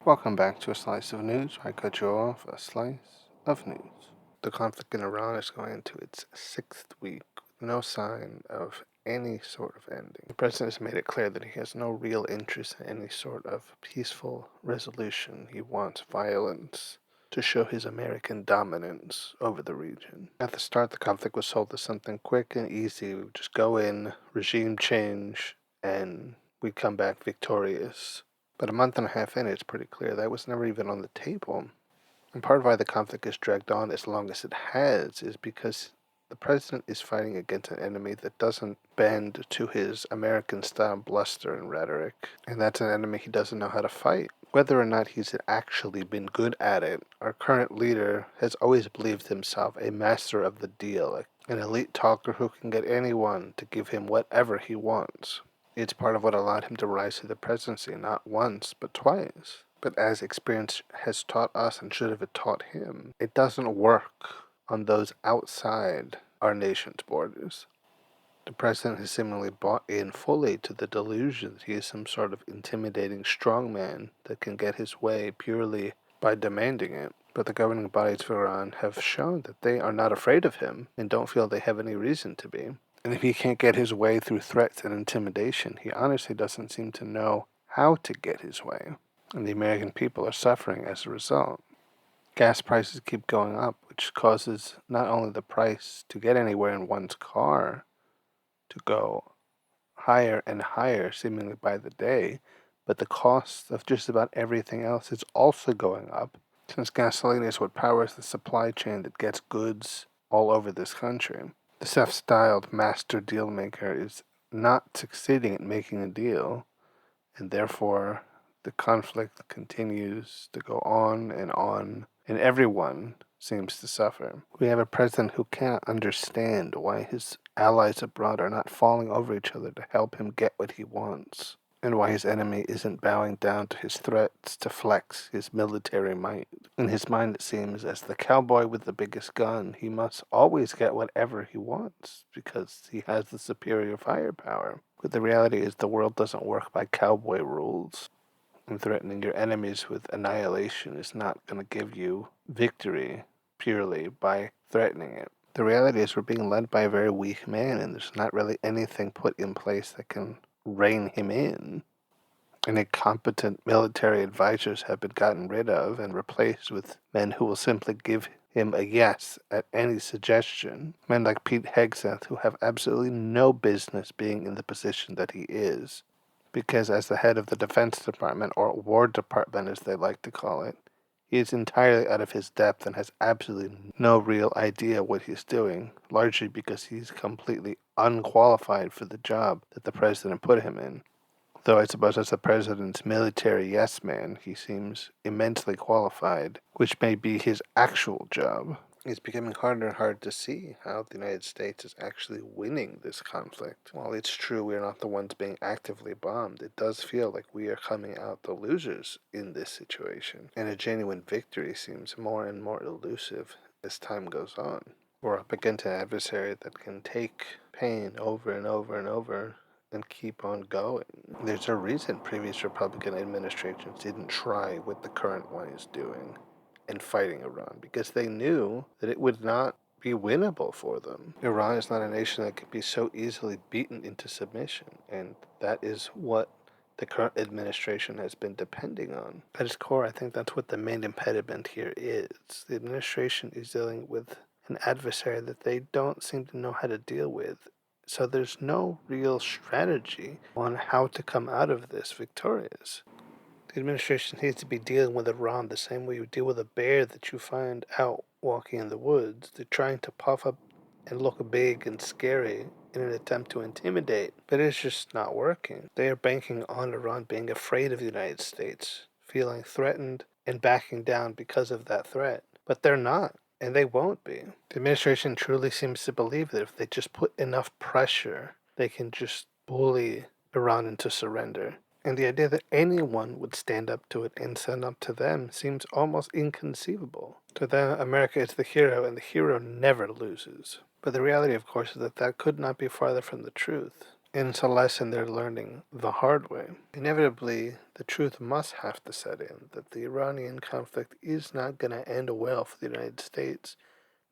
Welcome back to a slice of news. I cut you off a slice of news. The conflict in Iran is going into its sixth week with no sign of any sort of ending. The president has made it clear that he has no real interest in any sort of peaceful resolution. He wants violence to show his American dominance over the region. At the start, the conflict was sold as something quick and easy. We would just go in, regime change, and we'd come back victorious. But a month and a half in, it's pretty clear that was never even on the table. And part of why the conflict has dragged on as long as it has is because the president is fighting against an enemy that doesn't bend to his American-style bluster and rhetoric. And that's an enemy he doesn't know how to fight. Whether or not he's actually been good at it, our current leader has always believed himself a master of the deal, an elite talker who can get anyone to give him whatever he wants. It's part of what allowed him to rise to the presidency, not once, but twice. But as experience has taught us and should have taught him, it doesn't work on those outside our nation's borders. The president has seemingly bought in fully to the delusion that he is some sort of intimidating strongman that can get his way purely by demanding it. But the governing bodies of Iran have shown that they are not afraid of him and don't feel they have any reason to be. And if he can't get his way through threats and intimidation, he honestly doesn't seem to know how to get his way. And the American people are suffering as a result. Gas prices keep going up, which causes not only the price to get anywhere in one's car to go higher and higher, seemingly by the day, but the cost of just about everything else is also going up, since gasoline is what powers the supply chain that gets goods all over this country. The self-styled master deal maker is not succeeding at making a deal, and therefore the conflict continues to go on, and everyone seems to suffer. We have a president who cannot understand why his allies abroad are not falling over each other to help him get what he wants, and why his enemy isn't bowing down to his threats to flex his military might. In his mind, it seems, as the cowboy with the biggest gun, he must always get whatever he wants because he has the superior firepower. But the reality is the world doesn't work by cowboy rules, and threatening your enemies with annihilation is not going to give you victory purely by threatening it. The reality is we're being led by a very weak man, and there's not really anything put in place that can rein him in. And incompetent military advisors have been gotten rid of and replaced with men who will simply give him a yes at any suggestion. Men like Pete Hegseth, who have absolutely no business being in the position that he is, because as the head of the Defense Department, or War Department as they like to call it, he is entirely out of his depth and has absolutely no real idea what he's doing, largely because he's completely unqualified for the job that the president put him in. Though I suppose as the president's military yes man, he seems immensely qualified, which may be his actual job. It's becoming harder and harder to see how the United States is actually winning this conflict. While it's true we are not the ones being actively bombed, it does feel like we are coming out the losers in this situation, and a genuine victory seems more and more elusive as time goes on. We're up against an adversary that can take pain over and over and over and keep on going. There's a reason previous Republican administrations didn't try what the current one is doing and fighting Iran, because they knew that it would not be winnable for them. Iran is not a nation that can be so easily beaten into submission, and that is what the current administration has been depending on. At its core, I think that's what the main impediment here is. The administration is dealing with an adversary that they don't seem to know how to deal with. So there's no real strategy on how to come out of this victorious. The administration needs to be dealing with Iran the same way you deal with a bear that you find out walking in the woods. They're trying to puff up and look big and scary in an attempt to intimidate, but it's just not working. They are banking on Iran being afraid of the United States, feeling threatened and backing down because of that threat. But they're not, and they won't be. The administration truly seems to believe that if they just put enough pressure, they can just bully Iran into surrender. And the idea that anyone would stand up to it and stand up to them seems almost inconceivable. To them, America is the hero, and the hero never loses. But the reality, of course, is that that could not be farther from the truth. And it's a lesson they're learning the hard way. Inevitably, the truth must have to set in that the Iranian conflict is not going to end well for the United States,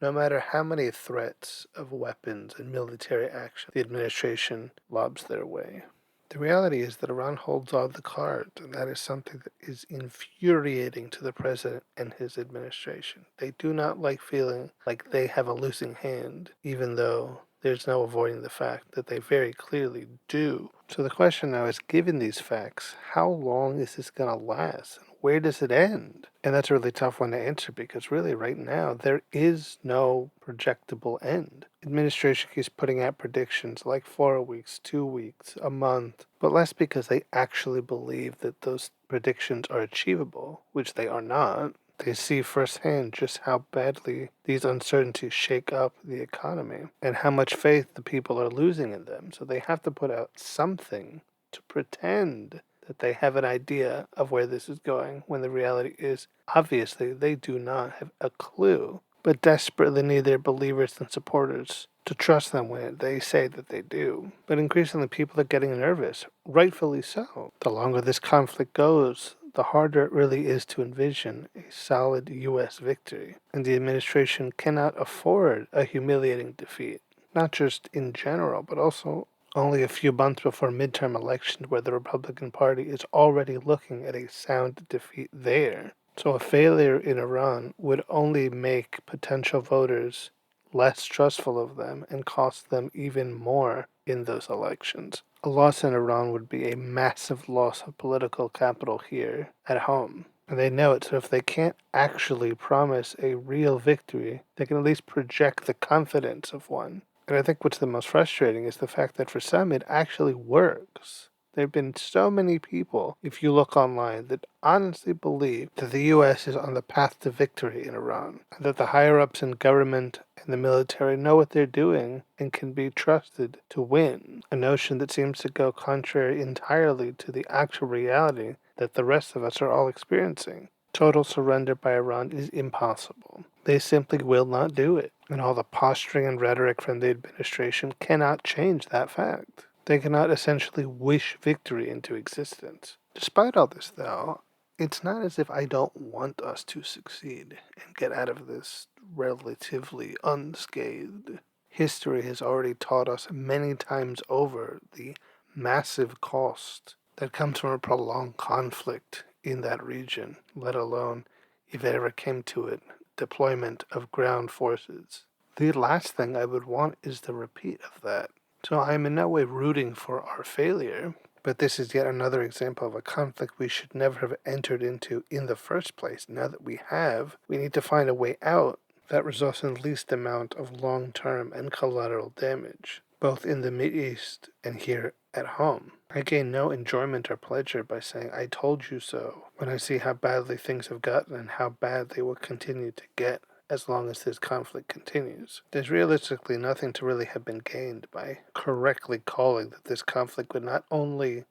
no matter how many threats of weapons and military action the administration lobs their way. The reality is that Iran holds all the cards, and that is something that is infuriating to the president and his administration. They do not like feeling like they have a losing hand, even though there's no avoiding the fact that they very clearly do. So the question now is, given these facts, how long is this going to last? Where does it end? And that's a really tough one to answer because really right now there is no projectable end. Administration keeps putting out predictions like 4 weeks, 2 weeks, a month, but less because they actually believe that those predictions are achievable, which they are not. They see firsthand just how badly these uncertainties shake up the economy and how much faith the people are losing in them. So they have to put out something to pretend that they have an idea of where this is going, when the reality is, obviously, they do not have a clue, but desperately need their believers and supporters to trust them when they say that they do. But increasingly, people are getting nervous, rightfully so. The longer this conflict goes, the harder it really is to envision a solid U.S. victory, and the administration cannot afford a humiliating defeat, not just in general, but also only a few months before midterm elections where the Republican Party is already looking at a sound defeat there. So a failure in Iran would only make potential voters less trustful of them and cost them even more in those elections. A loss in Iran would be a massive loss of political capital here at home. And they know it, so if they can't actually promise a real victory, they can at least project the confidence of one. And I think what's the most frustrating is the fact that for some it actually works. There have been so many people, if you look online, that honestly believe that the U.S. is on the path to victory in Iran, and that the higher ups in government and the military know what they're doing and can be trusted to win. A notion that seems to go contrary entirely to the actual reality that the rest of us are all experiencing. Total surrender by Iran is impossible. They simply will not do it, and all the posturing and rhetoric from the administration cannot change that fact. They cannot essentially wish victory into existence. Despite all this, though, it's not as if I don't want us to succeed and get out of this relatively unscathed. History has already taught us many times over the massive cost that comes from a prolonged conflict in that region, let alone, if it ever came to it, deployment of ground forces. The last thing I would want is the repeat of that. So I am in no way rooting for our failure, but this is yet another example of a conflict we should never have entered into in the first place. Now that we have, we need to find a way out that results in the least amount of long-term and collateral damage, both in the Mideast and here at home. I gain no enjoyment or pleasure by saying "I told you so" when I see how badly things have gotten and how bad they will continue to get as long as this conflict continues. There's realistically nothing to really have been gained by correctly calling that this conflict would not only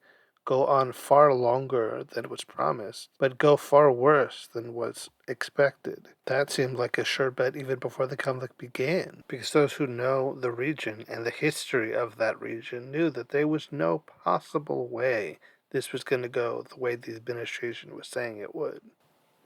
go on far longer than was promised, but go far worse than was expected. That seemed like a sure bet even before the conflict began, because those who know the region and the history of that region knew that there was no possible way this was going to go the way the administration was saying it would.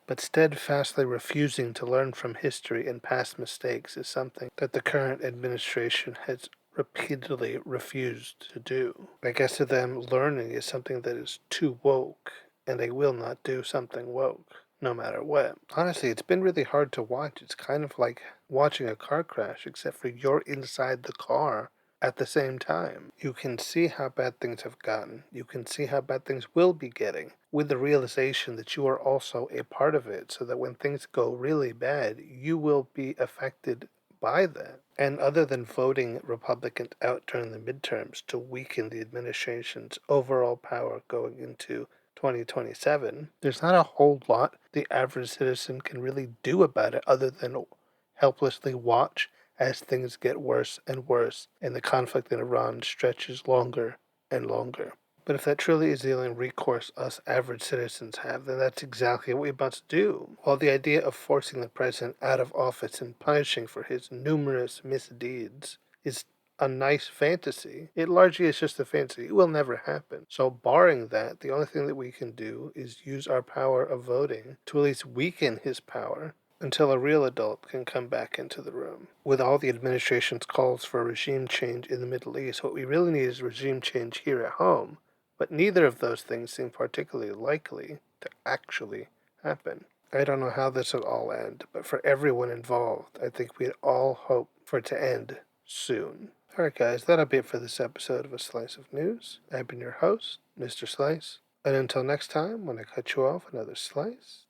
But steadfastly refusing to learn from history and past mistakes is something that the current administration has repeatedly refused to do. I guess to them, learning is something that is too woke, and they will not do something woke, no matter what. Honestly, it's been really hard to watch. It's kind of like watching a car crash, except for you're inside the car at the same time. You can see how bad things have gotten. You can see how bad things will be getting, with the realization that you are also a part of it, so that when things go really bad, you will be affected by that. And other than voting Republicans out during the midterms to weaken the administration's overall power going into 2027, there's not a whole lot the average citizen can really do about it other than helplessly watch as things get worse and worse and the conflict in Iran stretches longer and longer. But if that truly is the only recourse us average citizens have, then that's exactly what we must do. While the idea of forcing the president out of office and punishing for his numerous misdeeds is a nice fantasy. It largely is just a fantasy. It will never happen. So barring that, the only thing that we can do is use our power of voting to at least weaken his power until a real adult can come back into the room. With all the administration's calls for regime change in the Middle East, what we really need is regime change here at home. But neither of those things seem particularly likely to actually happen. I don't know how this will all end, but for everyone involved, I think we'd all hope for it to end soon. Alright guys, that'll be it for this episode of A Slice of News. I've been your host, Mr. Slice, and until next time, when I cut you off another slice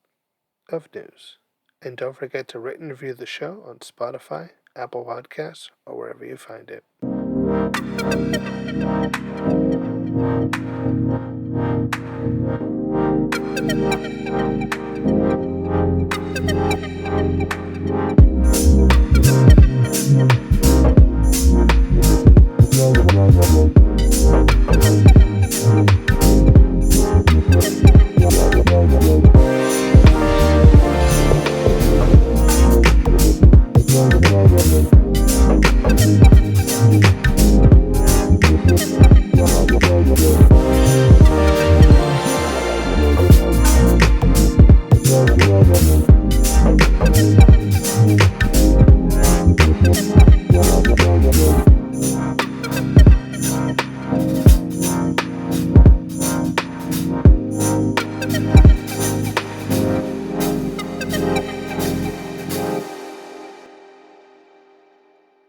of news. And don't forget to rate and review the show on Spotify, Apple Podcasts, or wherever you find it.